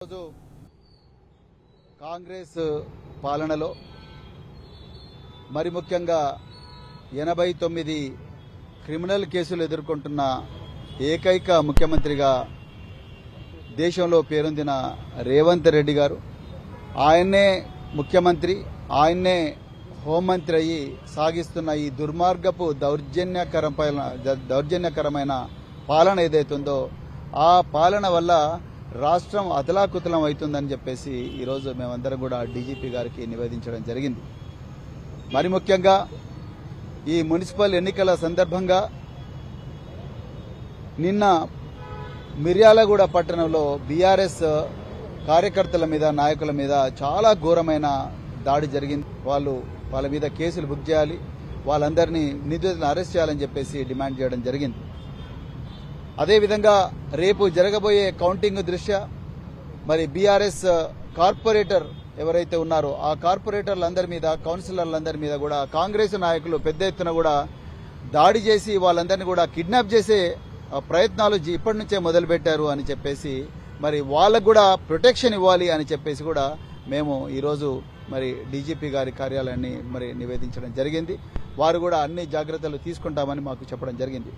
రోజు కాంగ్రెస్ పాలనలో మరి ముఖ్యంగా 89 క్రిమినల్ కేసులు ఎదుర్కొంటున్న ఏకైక ముఖ్యమంత్రిగా దేశంలో పేరొందిన రేవంత్ రెడ్డి గారు ఆయన్నే ముఖ్యమంత్రి ఆయన్నే హోంమంత్రి అయ్యి సాగిస్తున్న ఈ దుర్మార్గపు దౌర్జన్యకరమైన పాలన ఏదైతుందో ఆ పాలన వల్ల రాష్ట్రం అతలాకుతలం అవుతుందని చెప్పేసి ఈరోజు మేమందరం కూడా డీజీపీ గారికి నివేదించడం జరిగింది. మరి ముఖ్యంగా ఈ మున్సిపల్ ఎన్నికల సందర్భంగా నిన్న మిర్యాలగూడ పట్టణంలో బీఆర్ఎస్ కార్యకర్తల మీద నాయకుల మీద చాలా ఘోరమైన దాడి జరిగింది. వాళ్ళ మీద కేసులు బుక్ చేయాలి, వాళ్ళందరినీ నిందితులను అరెస్ట్ చేయాలని చెప్పేసి డిమాండ్ చేయడం జరిగింది. అదేవిధంగా రేపు జరగబోయే కౌంటింగ్ దృష్ట్యా మరి బీఆర్ఎస్ కార్పొరేటర్ ఎవరైతే ఉన్నారో ఆ కార్పొరేటర్లందరి మీద కౌన్సిలర్లందరి మీద కూడా కాంగ్రెస్ నాయకులు పెద్ద ఎత్తున కూడా దాడి చేసి వాళ్ళందరినీ కూడా కిడ్నాప్ చేసే ప్రయత్నాలు ఇప్పటి నుంచే మొదలుపెట్టారు అని చెప్పేసి మరి వాళ్ళకు కూడా ప్రొటెక్షన్ ఇవ్వాలి అని చెప్పేసి కూడా మేము ఈరోజు మరి డీజీపీ గారి కార్యాలయాన్ని మరి నివేదించడం జరిగింది. వారు కూడా అన్ని జాగ్రత్తలు తీసుకుంటామని మాకు చెప్పడం జరిగింది.